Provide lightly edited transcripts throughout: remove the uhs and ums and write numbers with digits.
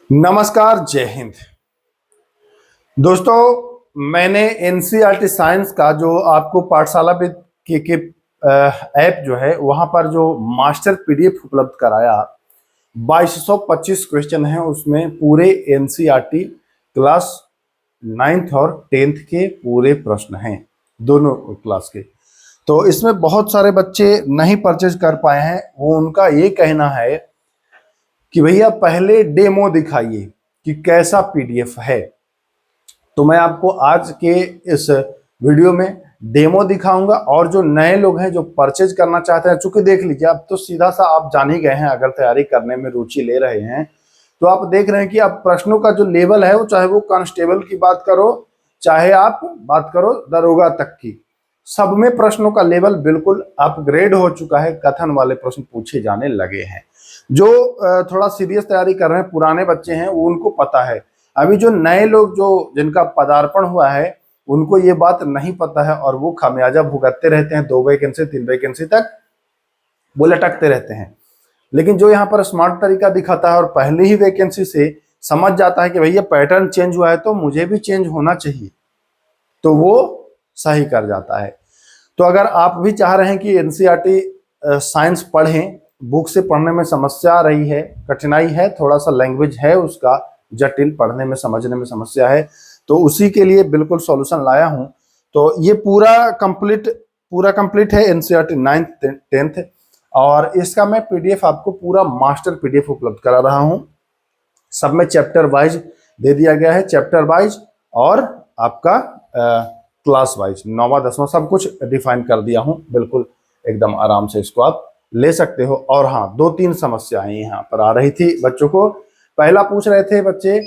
नमस्कार, जय हिंद। दोस्तों, मैंने एनसीईआरटी साइंस का जो आपको पाठशाला पे के ऐप जो है वहां पर जो मास्टर पीडीएफ उपलब्ध कराया। 2225 क्वेश्चन है उसमें, पूरे एनसीईआरटी क्लास 9th और 10th के पूरे प्रश्न हैं, दोनों क्लास के। तो इसमें बहुत सारे बच्चे नहीं परचेज कर पाए हैं। वो उनका ये कहना है कि भैया पहले डेमो दिखाइए कि कैसा पीडीएफ है। तो मैं आपको आज के इस वीडियो में डेमो दिखाऊंगा, और जो नए लोग हैं जो परचेज करना चाहते हैं, चूंकि देख लीजिए अब तो सीधा सा आप जान ही गए हैं, अगर तैयारी करने में रुचि ले रहे हैं तो आप देख रहे हैं कि अब प्रश्नों का जो लेवल है वो, चाहे वो कांस्टेबल की बात करो, चाहे आप बात करो दरोगा तक की, सब में प्रश्नों का लेवल बिल्कुल अपग्रेड हो चुका है। कथन वाले प्रश्न पूछे जाने लगे हैं। जो थोड़ा सीरियस तैयारी कर रहे हैं, पुराने बच्चे हैं, वो उनको पता है। अभी जो नए लोग जो जिनका पदार्पण हुआ है उनको ये बात नहीं पता है, और वो खामियाजा भुगतते रहते हैं। 2 वैकेंसी 3 वैकेंसी तक वो लटकते रहते हैं। लेकिन जो यहाँ पर स्मार्ट तरीका दिखाता है और पहली ही वैकेंसी से समझ जाता है कि भैया पैटर्न चेंज हुआ है तो मुझे भी चेंज होना चाहिए, तो वो सही कर जाता है। तो अगर आप भी चाह रहे हैं कि एनसीईआरटी साइंस पढ़ें, बुक से पढ़ने में समस्या आ रही है, कठिनाई है, थोड़ा सा लैंग्वेज है उसका जटिल, पढ़ने में समझने में समस्या है, तो उसी के लिए बिल्कुल सॉल्यूशन लाया हूं। तो ये पूरा कंप्लीट है एनसीईआरटी 9th 10th, और इसका मैं पीडीएफ आपको पूरा मास्टर पीडीएफ उपलब्ध करा रहा हूं। सब में चैप्टर वाइज दे दिया गया है, चैप्टर वाइज और आपका क्लास वाइज 9वां 10वां सब कुछ डिफाइन कर दिया हूं। बिल्कुल एकदम आराम से इसको आप ले सकते हो। और हाँ, 2-3 समस्याएं यहाँ पर आ रही थी बच्चों को। पहला पूछ रहे थे बच्चे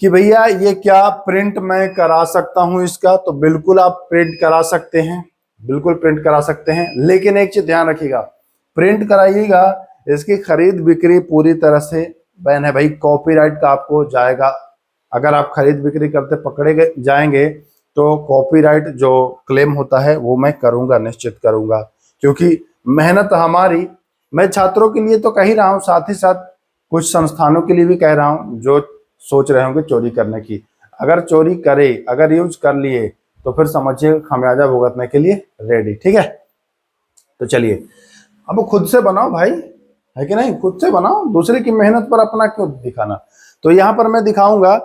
कि भैया ये क्या प्रिंट मैं करा सकता हूं इसका? तो बिल्कुल आप प्रिंट करा सकते हैं, बिल्कुल प्रिंट करा सकते हैं। लेकिन एक चीज ध्यान रखिएगा, प्रिंट कराइएगा, इसकी खरीद बिक्री पूरी तरह से बैन है भाई। कॉपीराइट का आपको जाएगा, अगर आप खरीद बिक्री करते पकड़े जाएंगे तो कॉपीराइट जो क्लेम होता है वो मैं करूंगा, निश्चित करूंगा, क्योंकि मेहनत हमारी। मैं छात्रों के लिए तो कह ही रहा हूँ, साथ ही साथ कुछ संस्थानों के लिए भी कह रहा हूँ जो सोच रहे होंगे चोरी करने की। अगर चोरी करे, अगर यूज कर लिए तो फिर समझिए खामियाजा भुगतने के लिए रेडी। ठीक है, तो चलिए अब खुद से बनाओ भाई, है कि नहीं? खुद से बनाओ, दूसरे की मेहनत पर अपना क्यों दिखाना। तो यहाँ पर मैं दिखाऊंगा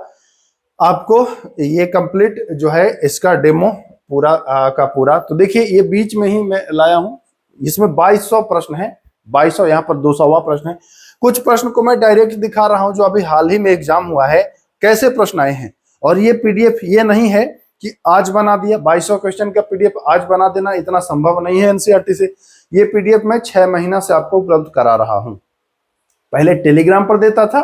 आपको ये कंप्लीट जो है इसका डेमो पूरा का पूरा। तो देखिए ये बीच में ही मैं लाया हूं, इसमें 2200 प्रश्न है, 2200, यहाँ पर 200वां प्रश्न है। कुछ प्रश्न को मैं डायरेक्ट दिखा रहा हूं जो अभी हाल ही में एग्जाम हुआ है, कैसे प्रश्न आए हैं। और ये पीडीएफ ये नहीं है कि आज बना दिया, 2200 क्वेश्चन का पीडीएफ आज बना देना इतना संभव नहीं है एनसीईआरटी से। ये पीडीएफ मैं 6 महीना से आपको उपलब्ध करा रहा हूं। पहले टेलीग्राम पर देता था,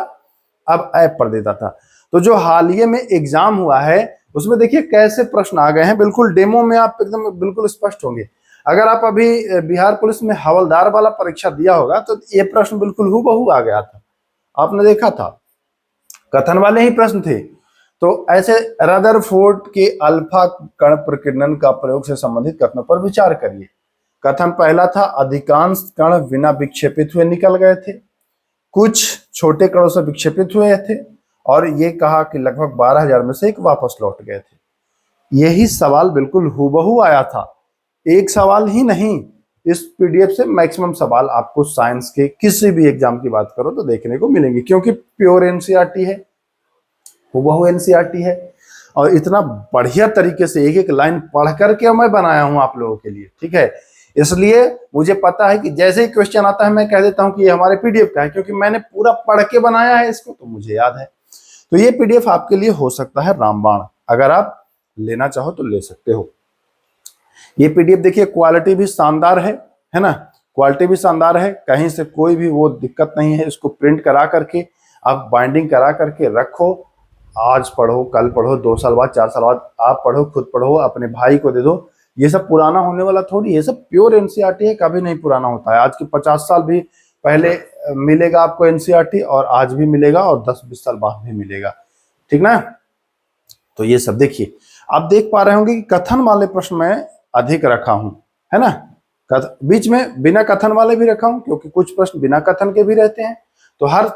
अब ऐप पर देता था। तो जो हालिया में एग्जाम हुआ है उसमें देखिए कैसे प्रश्न आ गए हैं, बिल्कुल डेमो में आप एकदम बिल्कुल स्पष्ट होंगे। अगर आप अभी बिहार पुलिस में हवलदार वाला परीक्षा दिया होगा तो ये प्रश्न बिल्कुल हूबहू आ गया था, आपने देखा था, कथन वाले ही प्रश्न थे। तो ऐसे रदरफोर्ड के अल्फा कण प्रकीर्णन का प्रयोग से संबंधित कथनों पर विचार करिए। कथन पहला था, अधिकांश कण बिना विक्षेपित हुए निकल गए थे, कुछ छोटे कणों से विक्षेपित हुए थे, और ये कहा कि लगभग 12,000 में से एक वापस लौट गए थे। यही सवाल बिल्कुल हूबहू आया था, एक सवाल ही नहीं। इस पीडीएफ से मैक्सिमम सवाल आपको साइंस के किसी भी एग्जाम की बात करो तो देखने को मिलेंगे, क्योंकि प्योर एनसीईआरटी है, हूबहू एनसीईआरटी है। और इतना बढ़िया तरीके से एक एक लाइन पढ़ करके मैं बनाया हूं आप लोगों के लिए। ठीक है, इसलिए मुझे पता है कि जैसे ही क्वेश्चन आता है मैं कह देता हूं कि ये हमारे पीडीएफ का है, क्योंकि मैंने पूरा पढ़ के बनाया है इसको, तो मुझे याद है। तो ये पीडीएफ आपके लिए हो सकता है रामबाण, अगर आप लेना चाहो तो ले सकते हो। ये पीडीएफ देखिए क्वालिटी भी शानदार है ना, क्वालिटी भी शानदार है, कहीं से कोई भी वो दिक्कत नहीं है। इसको प्रिंट करा करके आप बाइंडिंग करा करके रखो, आज पढ़ो, कल पढ़ो, 2 साल बाद 4 साल बाद आप पढ़ो, खुद पढ़ो, अपने भाई को दे दो। ये सब पुराना होने वाला थोड़ी, ये सब प्योर एनसीईआरटी है, कभी नहीं पुराना होता है। आज की 50 साल भी पहले मिलेगा आपको एनसीईआरटी, और आज भी मिलेगा, और 10-20 साल बाद भी मिलेगा। ठीक ना? तो ये सब देखिए, आप देख पा रहे होंगे कि कथन वाले प्रश्न में अधिक रखा हूं, है ना। बीच में बिना कथन वाले भी रखा हूं, क्योंकि कुछ प्रश्न बिना कथन के भी रहते हैं। तो हर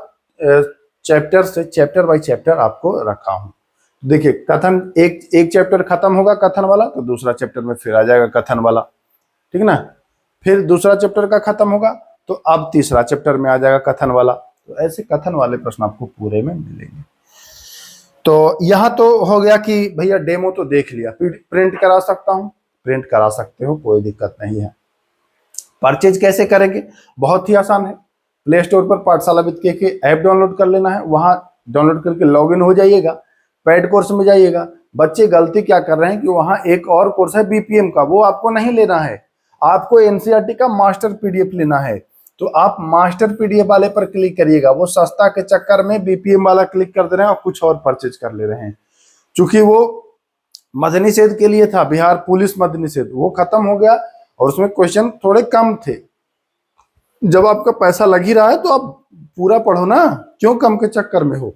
चैप्टर से चैप्टर बाय चैप्टर आपको रखा हूं। देखिए कथन एक चैप्टर खत्म होगा कथन वाला तो दूसरा चैप्टर में फिर आ जाएगा कथन वाला, ठीक ना। फिर दूसरा चैप्टर का खत्म होगा तो अब तीसरा चैप्टर में आ जाएगा कथन वाला। तो ऐसे कथन वाले प्रश्न आपको पूरे में मिलेंगे। तो यहां तो हो गया कि भैया डेमो तो देख लिया, प्रिंट करा सकता हूं, प्रिंट करा सकते हो, कोई दिक्कत नहीं है। परचेज कैसे करेंगे, बहुत ही आसान है। प्ले स्टोर पर पाठशाला विद के ऐप डाउनलोड कर लेना है, वहां डाउनलोड करके लॉगिन हो जाइएगा, पेड कोर्स में जाइएगा। बच्चे गलती क्या कर रहे हैं कि वहां एक और कोर्स है बीपीएम का, वो आपको नहीं लेना है, आपको एनसीईआरटी का मास्टर पीडीएफ लेना है। तो आप मास्टर पीडीएफ वाले पर क्लिक करिएगा, वो सस्ता के चक्कर में बीपीएम वाला क्लिक कर दे रहे हैं और कुछ और परचेज कर ले रहे हैं। चूंकि वो मद निषेध के लिए था, बिहार पुलिस मद निषेध, वो खत्म हो गया और उसमें क्वेश्चन थोड़े कम थे। जब आपका पैसा लग ही रहा है तो आप पूरा पढ़ो ना, क्यों कम के चक्कर में हो।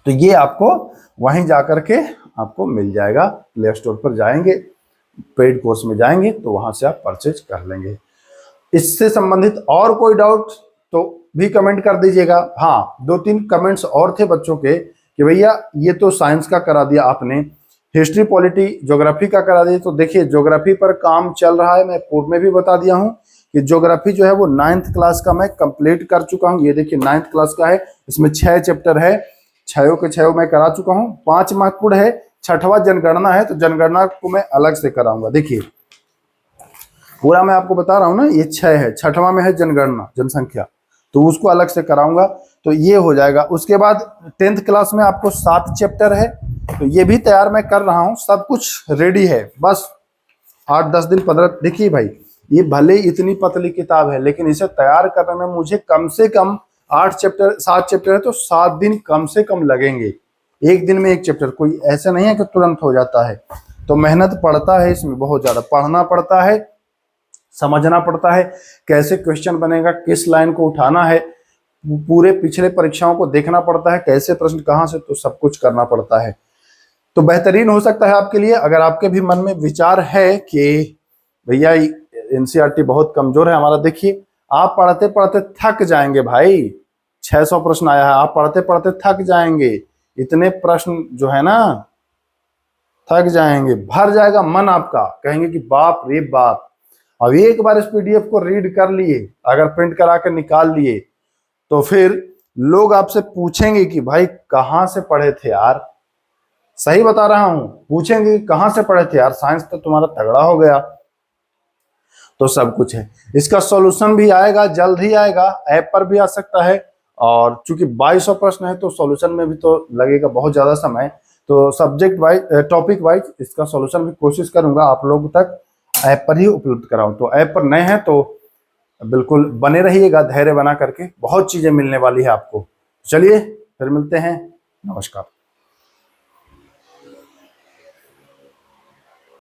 तो ये आपको वहीं जाकर के आपको मिल जाएगा, प्ले स्टोर पर जाएंगे, पेड कोर्स में जाएंगे तो वहां से आप परचेज कर लेंगे। इससे संबंधित और कोई डाउट तो भी कमेंट कर दीजिएगा। हाँ, 2-3 कमेंट्स और थे बच्चों के कि भैया ये तो साइंस का करा दिया आपने, हिस्ट्री पॉलिटी ज्योग्राफी का करा दिया। तो देखिए ज्योग्राफी पर काम चल रहा है, मैं पूर्व में भी बता दिया हूँ कि ज्योग्राफी जो है वो 9th क्लास का मैं कंप्लीट कर चुका हूँ। ये देखिए 9th क्लास का है, इसमें 6 चैप्टर है, 6 के 6 मैं करा चुका हूँ। 5 महत्वपूर्ण है, 6वां जनगणना है, तो जनगणना को मैं अलग से कराऊंगा। देखिए पूरा मैं आपको बता रहा हूँ ना, ये 6 है, 6वां में है जनगणना जनसंख्या, तो उसको अलग से कराऊंगा, तो ये हो जाएगा। उसके बाद 10th क्लास में आपको 7 चैप्टर है, तो ये भी तैयार मैं कर रहा हूँ, सब कुछ रेडी है, बस 8-10 दिन 15। देखिए भाई ये भले इतनी पतली किताब है लेकिन इसे तैयार करने में मुझे कम से कम 7 चैप्टर है तो 7 दिन कम से कम लगेंगे। एक दिन में एक चैप्टर, कोई ऐसा नहीं है कि तुरंत हो जाता है। तो मेहनत पड़ता है इसमें, बहुत ज्यादा पढ़ना पड़ता है, समझना पड़ता है कैसे क्वेश्चन बनेगा, किस लाइन को उठाना है, पूरे पिछले परीक्षाओं को देखना पड़ता है, कैसे प्रश्न कहाँ से, तो सब कुछ करना पड़ता है। तो बेहतरीन हो सकता है आपके लिए। अगर आपके भी मन में विचार है कि भैया एनसीईआरटी बहुत कमजोर है हमारा, देखिए आप पढ़ते पढ़ते थक जाएंगे भाई। 600 प्रश्न आया है, आप पढ़ते पढ़ते थक जाएंगे, इतने प्रश्न जो है ना, थक जाएंगे, भर जाएगा मन आपका, कहेंगे कि बाप रे बाप। अब एक बार इस पीडीएफ को रीड कर लिए, अगर प्रिंट करा कर निकाल लिए, तो फिर लोग आपसे पूछेंगे कि भाई कहाँ से पढ़े थे यार। सही बता रहा हूं, पूछेंगे कहां से पढ़े थे यार, साइंस तो तुम्हारा तगड़ा हो गया। तो सब कुछ है, इसका सॉल्यूशन भी आएगा, जल्द ही आएगा, ऐप पर भी आ सकता है। और चूंकि 2200 प्रश्न है तो सॉल्यूशन में भी तो लगेगा बहुत ज्यादा समय। तो सब्जेक्ट वाइज, टॉपिक वाइज इसका सॉल्यूशन भी कोशिश करूंगा आप लोगों तक ऐप पर ही उपलब्ध कराऊं। तो ऐप पर नए हैं तो बिल्कुल बने रहिएगा, धैर्य बना करके, बहुत चीजें मिलने वाली है आपको। चलिए फिर मिलते हैं, नमस्कार।